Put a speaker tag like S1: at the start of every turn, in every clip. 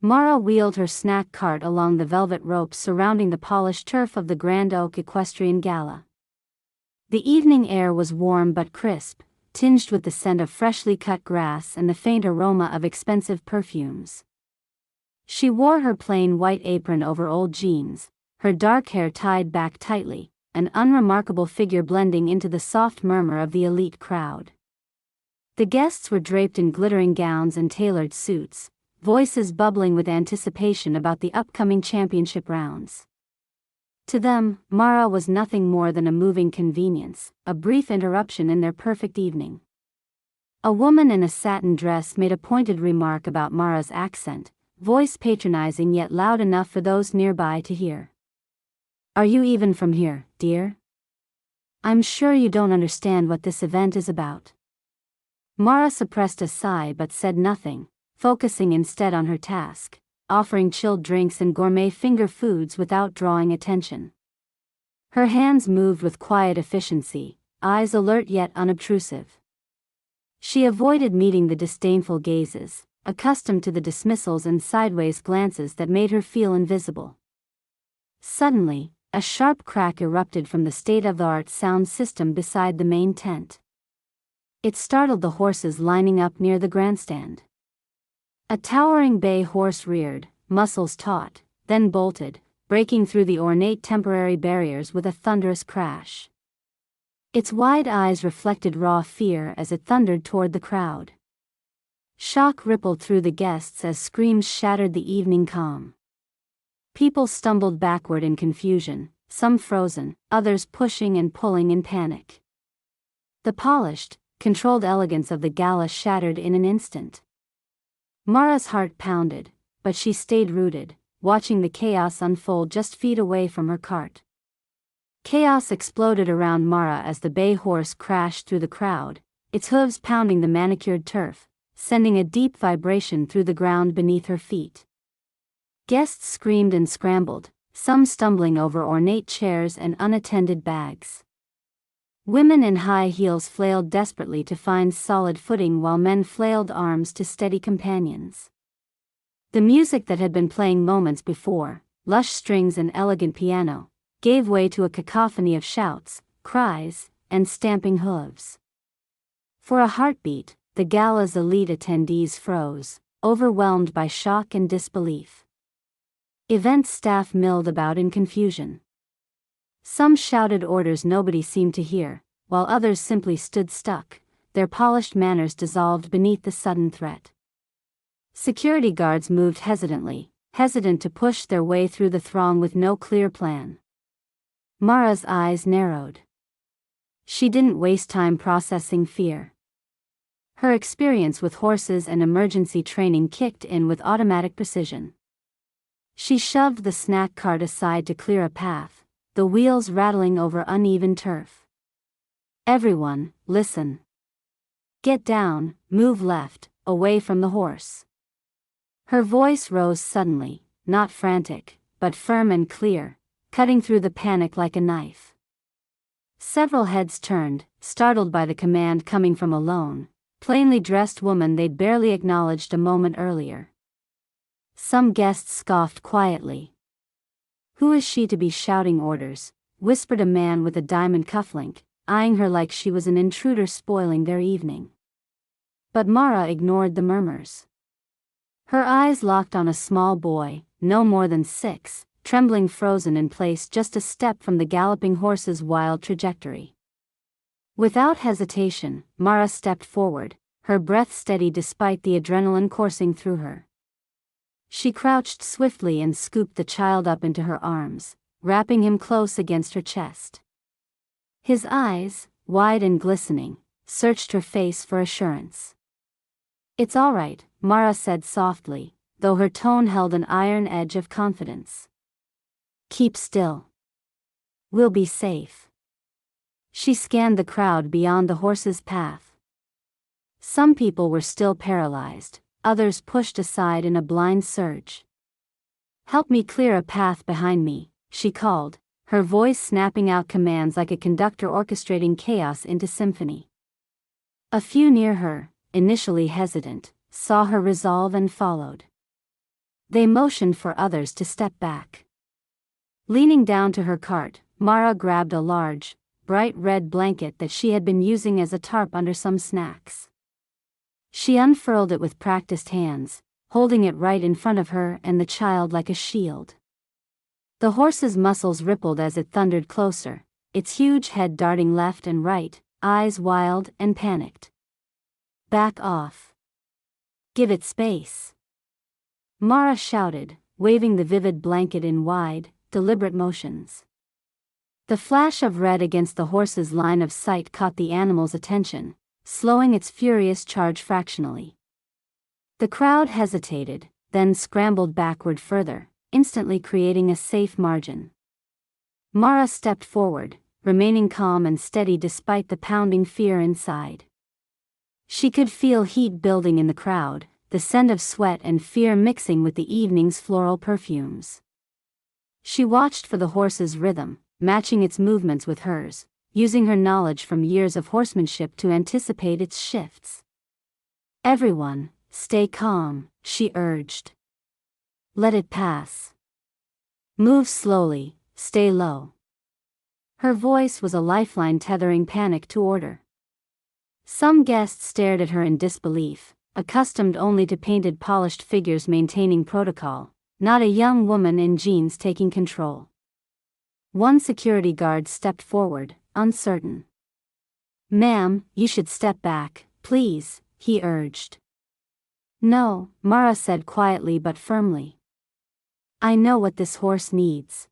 S1: Mara wheeled her snack cart along the velvet ropes surrounding the polished turf of the Grand Oak Equestrian Gala. The evening air was warm but crisp, tinged with the scent of freshly cut grass and the faint aroma of expensive perfumes. She wore her plain white apron over old jeans, her dark hair tied back tightly, an unremarkable figure blending into the soft murmur of the elite crowd. The guests were draped in glittering gowns and tailored suits, voices bubbling with anticipation about the upcoming championship rounds. To them, Mara was nothing more than a moving convenience, a brief interruption in their perfect evening. A woman in a satin dress made a pointed remark about Mara's accent, voice patronizing yet loud enough for those nearby to hear. "Are you even from here, dear? I'm sure you don't understand what this event is about." Mara suppressed a sigh but said nothing, focusing instead on her task, offering chilled drinks and gourmet finger foods without drawing attention. Her hands moved with quiet efficiency, eyes alert yet unobtrusive. She avoided meeting the disdainful gazes, accustomed to the dismissals and sideways glances that made her feel invisible. Suddenly, a sharp crack erupted from the state-of-the-art sound system beside the main tent. It startled the horses lining up near the grandstand. A towering bay horse reared, muscles taut, then bolted, breaking through the ornate temporary barriers with a thunderous crash. Its wide eyes reflected raw fear as it thundered toward the crowd. Shock rippled through the guests as screams shattered the evening calm. People stumbled backward in confusion, some frozen, others pushing and pulling in panic. The polished, controlled elegance of the gala shattered in an instant. Mara's heart pounded, but she stayed rooted, watching the chaos unfold just feet away from her cart. Chaos exploded around Mara as the bay horse crashed through the crowd, its hooves pounding the manicured turf, sending a deep vibration through the ground beneath her feet. Guests screamed and scrambled, some stumbling over ornate chairs and unattended bags. Women in high heels flailed desperately to find solid footing while men flailed arms to steady companions. The music that had been playing moments before, lush strings and elegant piano, gave way to a cacophony of shouts, cries, and stamping hooves. For a heartbeat, the gala's elite attendees froze, overwhelmed by shock and disbelief. Event staff milled about in confusion. Some shouted orders nobody seemed to hear, while others simply stood stuck, their polished manners dissolved beneath the sudden threat. Security guards moved hesitantly, hesitant to push their way through the throng with no clear plan. Mara's eyes narrowed. She didn't waste time processing fear. Her experience with horses and emergency training kicked in with automatic precision. She shoved the snack cart aside to clear a path, the wheels rattling over uneven turf. "Everyone, listen. Get down, move left, away from the horse." Her voice rose suddenly, not frantic, but firm and clear, cutting through the panic like a knife. Several heads turned, startled by the command coming from a lone, plainly dressed woman they'd barely acknowledged a moment earlier. Some guests scoffed quietly. "Who is she to be shouting orders?" whispered a man with a diamond cufflink, eyeing her like she was an intruder spoiling their evening. But Mara ignored the murmurs. Her eyes locked on a small boy, no more than 6, trembling frozen in place just a step from the galloping horse's wild trajectory. Without hesitation, Mara stepped forward, her breath steady despite the adrenaline coursing through her. She crouched swiftly and scooped the child up into her arms, wrapping him close against her chest. His eyes, wide and glistening, searched her face for assurance. "It's all right," Mara said softly, though her tone held an iron edge of confidence. "Keep still. We'll be safe." She scanned the crowd beyond the horse's path. Some people were still paralyzed, others pushed aside in a blind surge. "Help me clear a path behind me," she called, her voice snapping out commands like a conductor orchestrating chaos into symphony. A few near her, initially hesitant, saw her resolve and followed. They motioned for others to step back. Leaning down to her cart, Mara grabbed a large, bright red blanket that she had been using as a tarp under some snacks. She unfurled it with practiced hands, holding it right in front of her and the child like a shield. The horse's muscles rippled as it thundered closer, its huge head darting left and right, eyes wild and panicked. "Back off. Give it space," Mara shouted, waving the vivid blanket in wide, deliberate motions. The flash of red against the horse's line of sight caught the animal's attention, slowing its furious charge fractionally. The crowd hesitated, then scrambled backward further, instantly creating a safe margin. Mara stepped forward, remaining calm and steady despite the pounding fear inside. She could feel heat building in the crowd, the scent of sweat and fear mixing with the evening's floral perfumes. She watched for the horse's rhythm, matching its movements with hers, using her knowledge from years of horsemanship to anticipate its shifts. "Everyone, stay calm," she urged. "Let it pass. Move slowly, stay low." Her voice was a lifeline tethering panic to order. Some guests stared at her in disbelief, accustomed only to painted polished figures maintaining protocol, not a young woman in jeans taking control. One security guard stepped forward, uncertain. "Ma'am, you should step back, please," he urged. "No," Mara said quietly but firmly. "I know what this horse needs.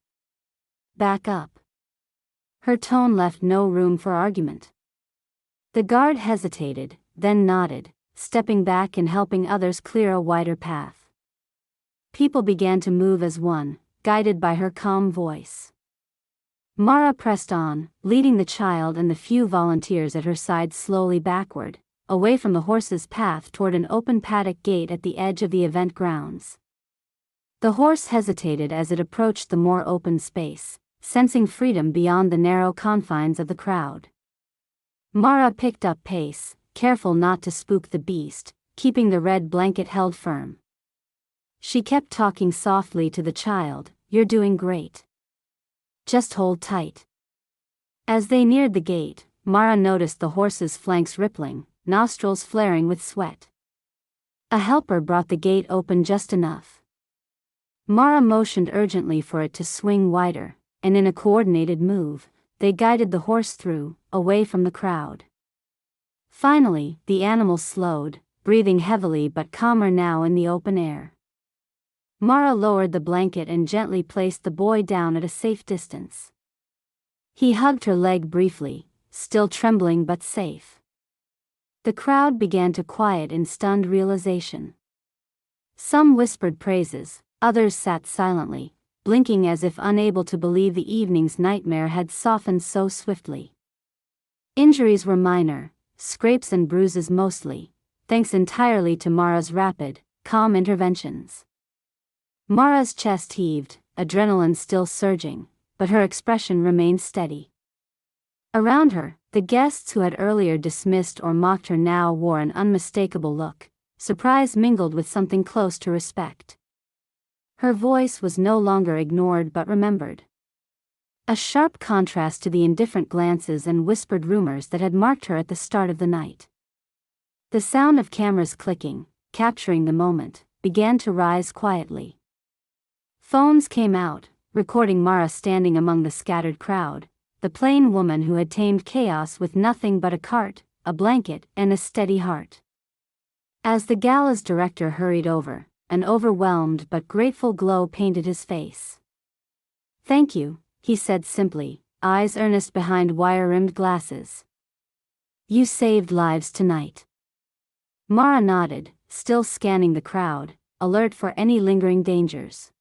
S1: Back up." Her tone left no room for argument. The guard hesitated, then nodded, stepping back and helping others clear a wider path. People began to move as one, guided by her calm voice. Mara pressed on, leading the child and the few volunteers at her side slowly backward, away from the horse's path toward an open paddock gate at the edge of the event grounds. The horse hesitated as it approached the more open space, sensing freedom beyond the narrow confines of the crowd. Mara picked up pace, careful not to spook the beast, keeping the red blanket held firm. She kept talking softly to the child, "You're doing great. Just hold tight." As they neared the gate, Mara noticed the horse's flanks rippling, nostrils flaring with sweat. A helper brought the gate open just enough. Mara motioned urgently for it to swing wider, and in a coordinated move, they guided the horse through, away from the crowd. Finally, the animal slowed, breathing heavily but calmer now in the open air. Mara lowered the blanket and gently placed the boy down at a safe distance. He hugged her leg briefly, still trembling but safe. The crowd began to quiet in stunned realization. Some whispered praises, others sat silently, blinking as if unable to believe the evening's nightmare had softened so swiftly. Injuries were minor, scrapes and bruises mostly, thanks entirely to Mara's rapid, calm interventions. Mara's chest heaved, adrenaline still surging, but her expression remained steady. Around her, the guests who had earlier dismissed or mocked her now wore an unmistakable look, surprise mingled with something close to respect. Her voice was no longer ignored but remembered. A sharp contrast to the indifferent glances and whispered rumors that had marked her at the start of the night. The sound of cameras clicking, capturing the moment, began to rise quietly. Phones came out, recording Mara standing among the scattered crowd, the plain woman who had tamed chaos with nothing but a cart, a blanket, and a steady heart. As the gala's director hurried over, an overwhelmed but grateful glow painted his face. "Thank you," he said simply, eyes earnest behind wire-rimmed glasses. "You saved lives tonight." Mara nodded, still scanning the crowd, alert for any lingering dangers.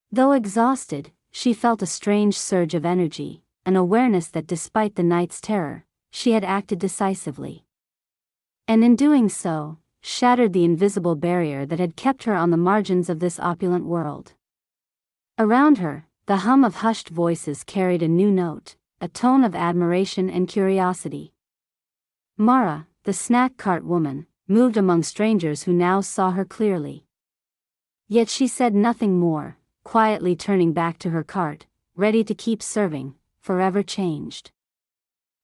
S1: Though exhausted, she felt a strange surge of energy, an awareness that despite the night's terror, she had acted decisively. And in doing so, shattered the invisible barrier that had kept her on the margins of this opulent world. Around her, the hum of hushed voices carried a new note, a tone of admiration and curiosity. Mara, the snack cart woman, moved among strangers who now saw her clearly. Yet she said nothing more, quietly turning back to her cart, ready to keep serving, forever changed.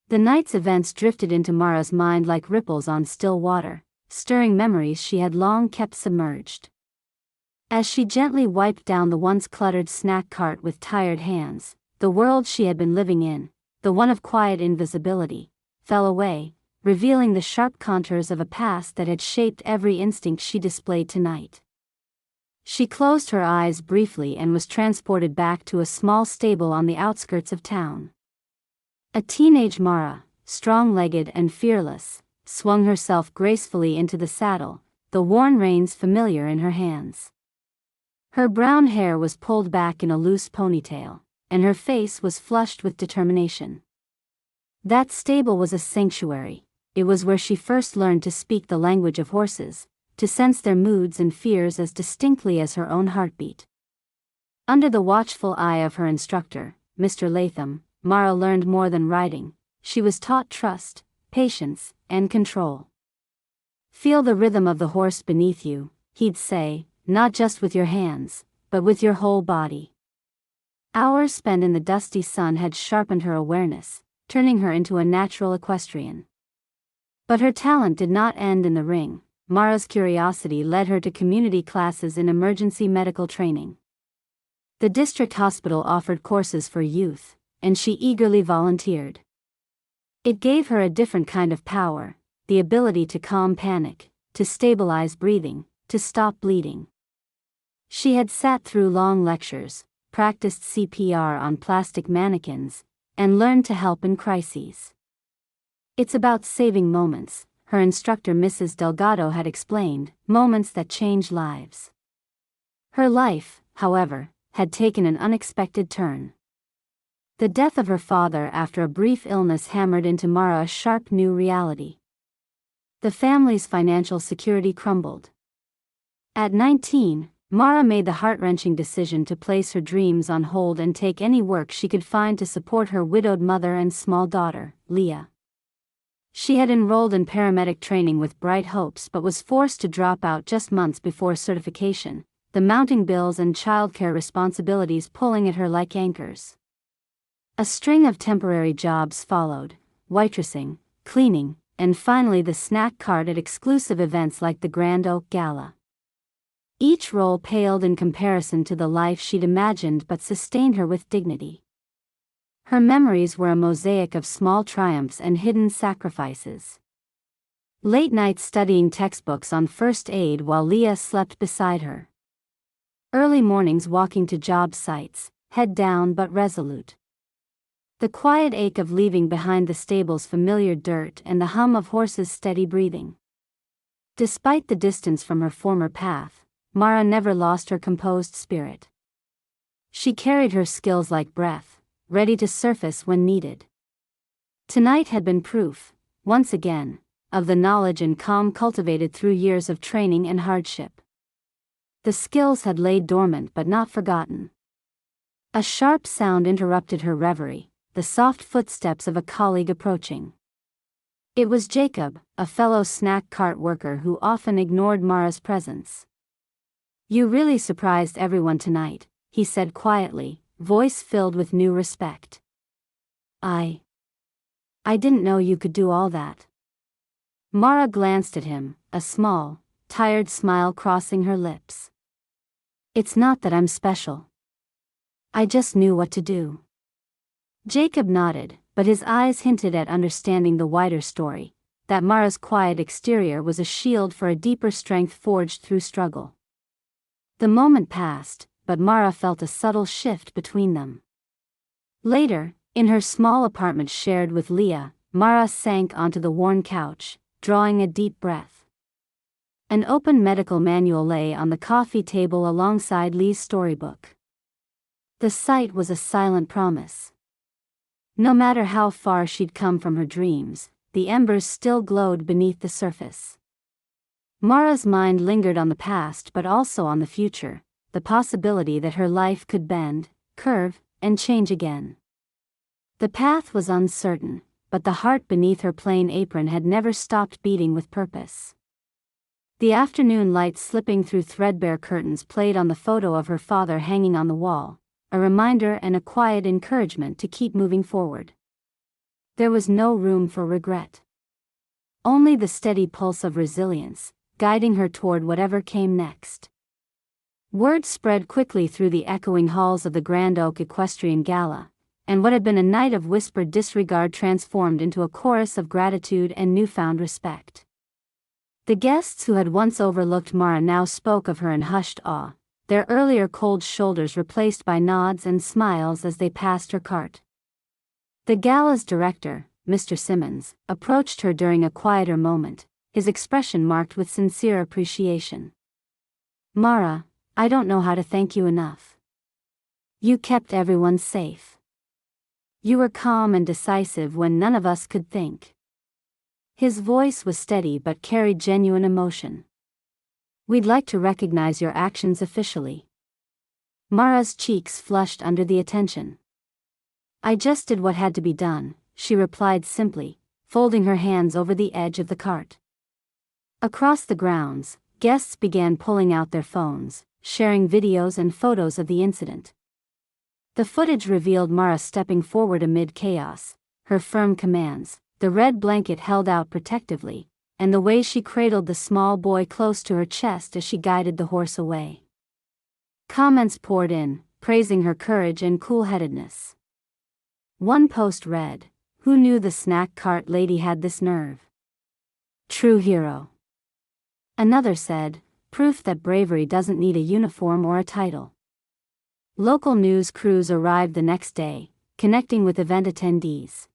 S1: The night's events drifted into Mara's mind like ripples on still water, stirring memories she had long kept submerged. As she gently wiped down the once cluttered snack cart with tired hands, the world she had been living in, the one of quiet invisibility, fell away, revealing the sharp contours of a past that had shaped every instinct she displayed tonight. She closed her eyes briefly and was transported back to a small stable on the outskirts of town. A teenage Mara, strong-legged and fearless, swung herself gracefully into the saddle, the worn reins familiar in her hands. Her brown hair was pulled back in a loose ponytail, and her face was flushed with determination. That stable was a sanctuary. It was where she first learned to speak the language of horses, to sense their moods and fears as distinctly as her own heartbeat. Under the watchful eye of her instructor, Mr. Latham, Mara learned more than riding. She was taught trust, patience, and control. "Feel the rhythm of the horse beneath you," he'd say, "not just with your hands, but with your whole body." Hours spent in the dusty sun had sharpened her awareness, turning her into a natural equestrian. But her talent did not end in the ring. Mara's curiosity led her to community classes in emergency medical training. The district hospital offered courses for youth, and she eagerly volunteered. It gave her a different kind of power, the ability to calm panic, to stabilize breathing, to stop bleeding. She had sat through long lectures, practiced CPR on plastic mannequins, and learned to help in crises. "It's about saving moments," her instructor Mrs. Delgado had explained, "moments that change lives." Her life, however, had taken an unexpected turn. The death of her father after a brief illness hammered into Mara a sharp new reality. The family's financial security crumbled. At 19, Mara made the heart-wrenching decision to place her dreams on hold and take any work she could find to support her widowed mother and small daughter, Leah. She had enrolled in paramedic training with bright hopes but was forced to drop out just months before certification, the mounting bills and childcare responsibilities pulling at her like anchors. A string of temporary jobs followed: waitressing, cleaning, and finally the snack cart at exclusive events like the Grand Oak Gala. Each role paled in comparison to the life she'd imagined but sustained her with dignity. Her memories were a mosaic of small triumphs and hidden sacrifices. Late nights studying textbooks on first aid while Leah slept beside her. Early mornings walking to job sites, head down but resolute. The quiet ache of leaving behind the stable's familiar dirt and the hum of horses' steady breathing. Despite the distance from her former path, Mara never lost her composed spirit. She carried her skills like breath, ready to surface when needed. Tonight had been proof, once again, of the knowledge and calm cultivated through years of training and hardship. The skills had laid dormant but not forgotten. A sharp sound interrupted her reverie, the soft footsteps of a colleague approaching. It was Jacob, a fellow snack cart worker who often ignored Mara's presence. "You really surprised everyone tonight," he said quietly, voice filled with new respect. I didn't know you could do all that." Mara glanced at him, a small, tired smile crossing her lips. "It's not that I'm special. I just knew what to do." Jacob nodded, but his eyes hinted at understanding the wider story, that Mara's quiet exterior was a shield for a deeper strength forged through struggle. The moment passed, but Mara felt a subtle shift between them. Later, in her small apartment shared with Leah, Mara sank onto the worn couch, drawing a deep breath. An open medical manual lay on the coffee table alongside Lee's storybook. The sight was a silent promise. No matter how far she'd come from her dreams, the embers still glowed beneath the surface. Mara's mind lingered on the past but also on the future, the possibility that her life could bend, curve, and change again. The path was uncertain, but the heart beneath her plain apron had never stopped beating with purpose. The afternoon light slipping through threadbare curtains played on the photo of her father hanging on the wall, a reminder and a quiet encouragement to keep moving forward. There was no room for regret. Only the steady pulse of resilience, guiding her toward whatever came next. Word spread quickly through the echoing halls of the Grand Oak Equestrian Gala, and what had been a night of whispered disregard transformed into a chorus of gratitude and newfound respect. The guests who had once overlooked Mara now spoke of her in hushed awe, their earlier cold shoulders replaced by nods and smiles as they passed her cart. The gala's director, Mr. Simmons, approached her during a quieter moment, his expression marked with sincere appreciation. "Mara, I don't know how to thank you enough. You kept everyone safe. You were calm and decisive when none of us could think." His voice was steady but carried genuine emotion. "We'd like to recognize your actions officially." Mara's cheeks flushed under the attention. "I just did what had to be done," she replied simply, folding her hands over the edge of the cart. Across the grounds, guests began pulling out their phones, sharing videos and photos of the incident. The footage revealed Mara stepping forward amid chaos, her firm commands, the red blanket held out protectively, and the way she cradled the small boy close to her chest as she guided the horse away. Comments poured in, praising her courage and cool-headedness. One post read, "Who knew the snack cart lady had this nerve? True hero." Another said, "Proof that bravery doesn't need a uniform or a title." Local news crews arrived the next day, connecting with event attendees.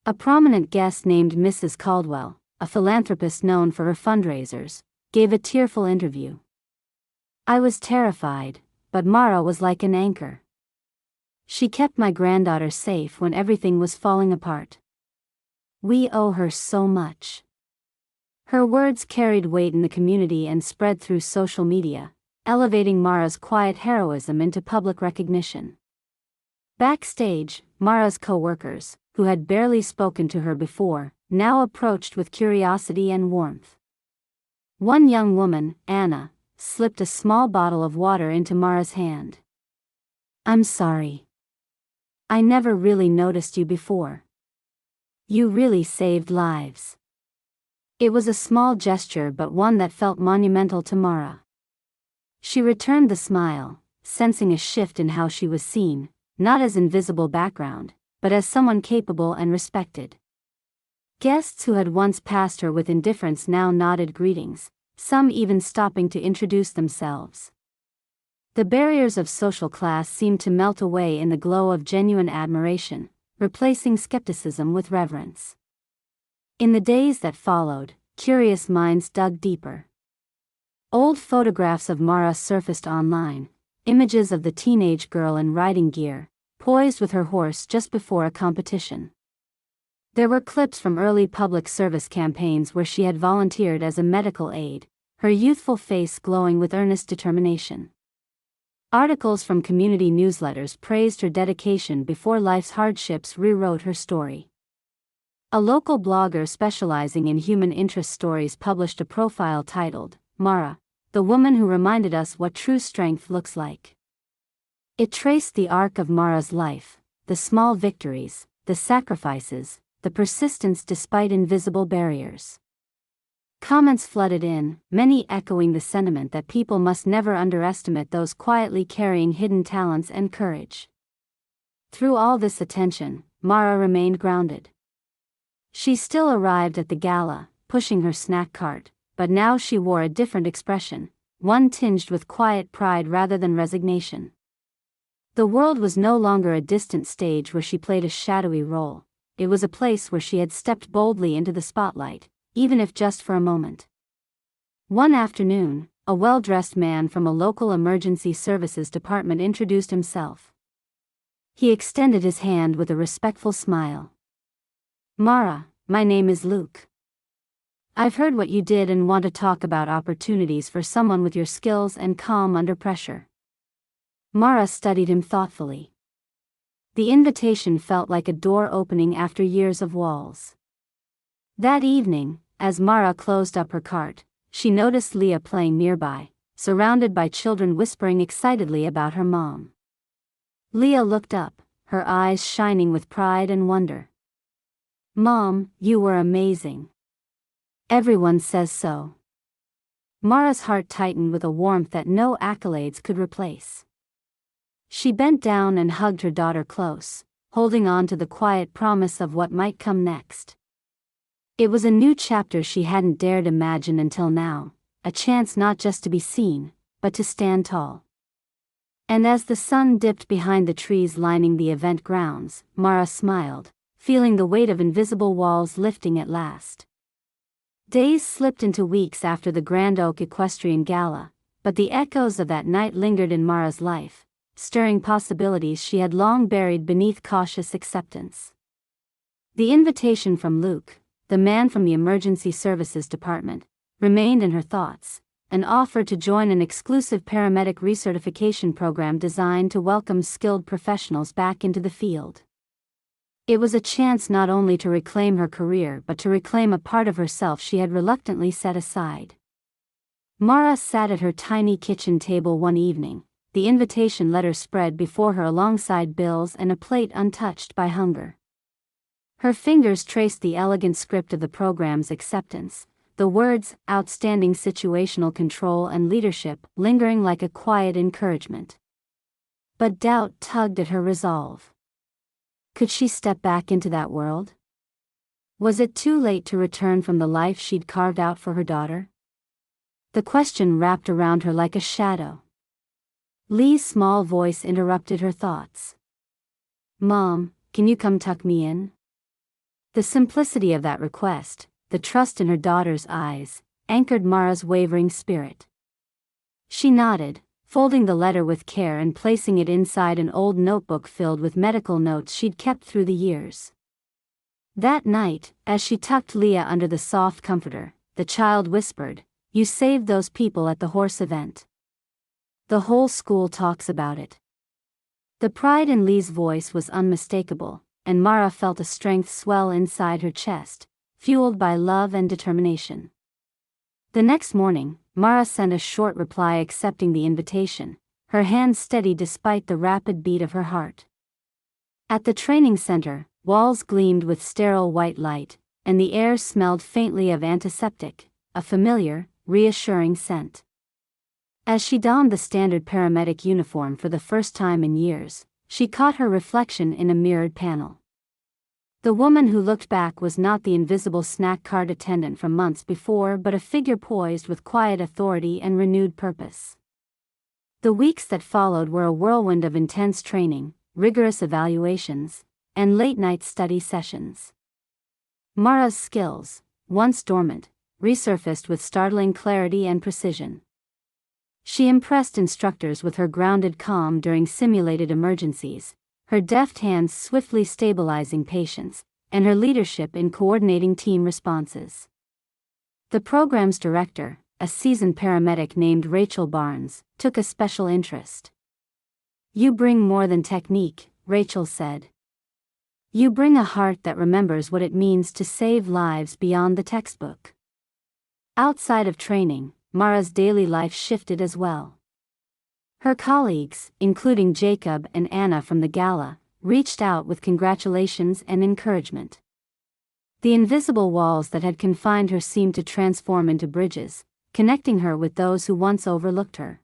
S1: A prominent guest named Mrs. Caldwell, a philanthropist known for her fundraisers, gave a tearful interview. "I was terrified, but Mara was like an anchor. She kept my granddaughter safe when everything was falling apart. We owe her so much." Her words carried weight in the community and spread through social media, elevating Mara's quiet heroism into public recognition. Backstage, Mara's co-workers, who had barely spoken to her before, now approached with curiosity and warmth. One young woman, Anna, slipped a small bottle of water into Mara's hand. "I'm sorry. I never really noticed you before. You really saved lives." It was a small gesture but one that felt monumental to Mara. She returned the smile, sensing a shift in how she was seen, not as invisible background, but as someone capable and respected. Guests who had once passed her with indifference now nodded greetings, some even stopping to introduce themselves. The barriers of social class seemed to melt away in the glow of genuine admiration, replacing skepticism with reverence. In the days that followed, curious minds dug deeper. Old photographs of Mara surfaced online, images of the teenage girl in riding gear, poised with her horse just before a competition. There were clips from early public service campaigns where she had volunteered as a medical aide, her youthful face glowing with earnest determination. Articles from community newsletters praised her dedication before life's hardships rewrote her story. A local blogger specializing in human interest stories published a profile titled, "Mara, the woman who reminded us what true strength looks like." It traced the arc of Mara's life, the small victories, the sacrifices, the persistence despite invisible barriers. Comments flooded in, many echoing the sentiment that people must never underestimate those quietly carrying hidden talents and courage. Through all this attention, Mara remained grounded. She still arrived at the gala, pushing her snack cart, but now she wore a different expression, one tinged with quiet pride rather than resignation. The world was no longer a distant stage where she played a shadowy role, it was a place where she had stepped boldly into the spotlight, even if just for a moment. One afternoon, a well-dressed man from a local emergency services department introduced himself. He extended his hand with a respectful smile. "Mara, my name is Luke. I've heard what you did and want to talk about opportunities for someone with your skills and calm under pressure." Mara studied him thoughtfully. The invitation felt like a door opening after years of walls. That evening, as Mara closed up her cart, she noticed Leah playing nearby, surrounded by children whispering excitedly about her mom. Leah looked up, her eyes shining with pride and wonder. "Mom, you were amazing. Everyone says so." Mara's heart tightened with a warmth that no accolades could replace. She bent down and hugged her daughter close, holding on to the quiet promise of what might come next. It was a new chapter she hadn't dared imagine until now, a chance not just to be seen, but to stand tall. And as the sun dipped behind the trees lining the event grounds, Mara smiled, feeling the weight of invisible walls lifting at last. Days slipped into weeks after the Grand Oak Equestrian Gala, but the echoes of that night lingered in Mara's life, stirring possibilities she had long buried beneath cautious acceptance. The invitation from Luke, the man from the Emergency Services Department, remained in her thoughts, an offer to join an exclusive paramedic recertification program designed to welcome skilled professionals back into the field. It was a chance not only to reclaim her career but to reclaim a part of herself she had reluctantly set aside. Mara sat at her tiny kitchen table one evening, the invitation letter spread before her alongside bills and a plate untouched by hunger. Her fingers traced the elegant script of the program's acceptance, the words "outstanding situational control and leadership" lingering like a quiet encouragement. But doubt tugged at her resolve. Could she step back into that world? Was it too late to return from the life she'd carved out for her daughter? The question wrapped around her like a shadow. Lee's small voice interrupted her thoughts. "Mom, can you come tuck me in?" The simplicity of that request, the trust in her daughter's eyes, anchored Mara's wavering spirit. She nodded, folding the letter with care and placing it inside an old notebook filled with medical notes she'd kept through the years. That night, as she tucked Leah under the soft comforter, the child whispered, "You saved those people at the horse event. The whole school talks about it." The pride in Lee's voice was unmistakable, and Mara felt a strength swell inside her chest, fueled by love and determination. The next morning, Mara sent a short reply accepting the invitation, her hand steady despite the rapid beat of her heart. At the training center, walls gleamed with sterile white light, and the air smelled faintly of antiseptic, a familiar, reassuring scent. As she donned the standard paramedic uniform for the first time in years, she caught her reflection in a mirrored panel. The woman who looked back was not the invisible snack cart attendant from months before but a figure poised with quiet authority and renewed purpose. The weeks that followed were a whirlwind of intense training, rigorous evaluations, and late-night study sessions. Mara's skills, once dormant, resurfaced with startling clarity and precision. She impressed instructors with her grounded calm during simulated emergencies, her deft hands swiftly stabilizing patients, and her leadership in coordinating team responses. The program's director, a seasoned paramedic named Rachel Barnes, took a special interest. "You bring more than technique," Rachel said. "You bring a heart that remembers what it means to save lives beyond the textbook." Outside of training, Mara's daily life shifted as well. Her colleagues, including Jacob and Anna from the gala, reached out with congratulations and encouragement. The invisible walls that had confined her seemed to transform into bridges, connecting her with those who once overlooked her.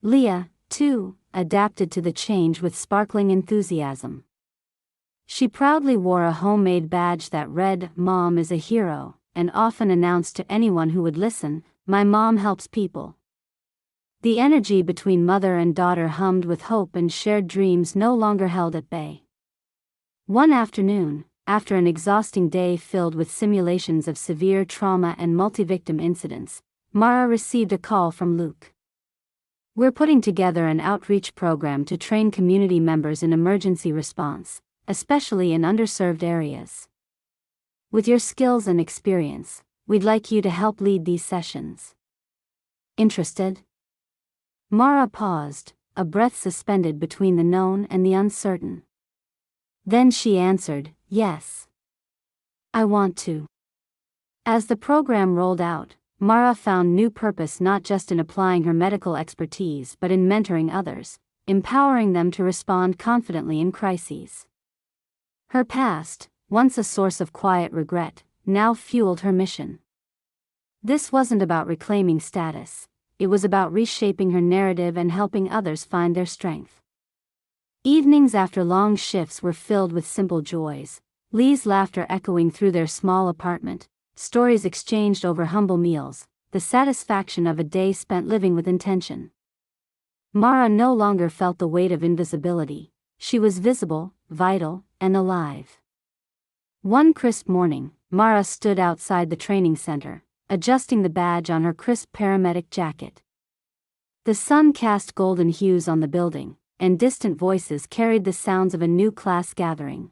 S1: Leah, too, adapted to the change with sparkling enthusiasm. She proudly wore a homemade badge that read, "Mom is a hero," and often announced to anyone who would listen, "My mom helps people." The energy between mother and daughter hummed with hope and shared dreams no longer held at bay. One afternoon, after an exhausting day filled with simulations of severe trauma and multi-victim incidents, Mara received a call from Luke. "We're putting together an outreach program to train community members in emergency response, especially in underserved areas. With your skills and experience, we'd like you to help lead these sessions. Interested?" Mara paused, a breath suspended between the known and the uncertain. Then she answered, "Yes. I want to." As the program rolled out, Mara found new purpose not just in applying her medical expertise but in mentoring others, empowering them to respond confidently in crises. Her past, once a source of quiet regret, now fueled her mission. This wasn't about reclaiming status, it was about reshaping her narrative and helping others find their strength. Evenings after long shifts were filled with simple joys, Lee's laughter echoing through their small apartment, stories exchanged over humble meals, the satisfaction of a day spent living with intention. Mara no longer felt the weight of invisibility, she was visible, vital, and alive. One crisp morning, Mara stood outside the training center, adjusting the badge on her crisp paramedic jacket. The sun cast golden hues on the building, and distant voices carried the sounds of a new class gathering.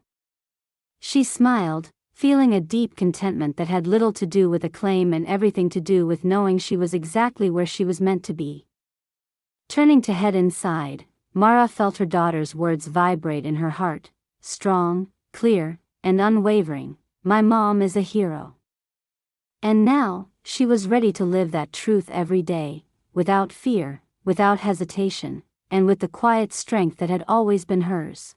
S1: She smiled, feeling a deep contentment that had little to do with acclaim and everything to do with knowing she was exactly where she was meant to be. Turning to head inside, Mara felt her daughter's words vibrate in her heart, strong, clear, and unwavering. "My mom is a hero." And now, she was ready to live that truth every day, without fear, without hesitation, and with the quiet strength that had always been hers.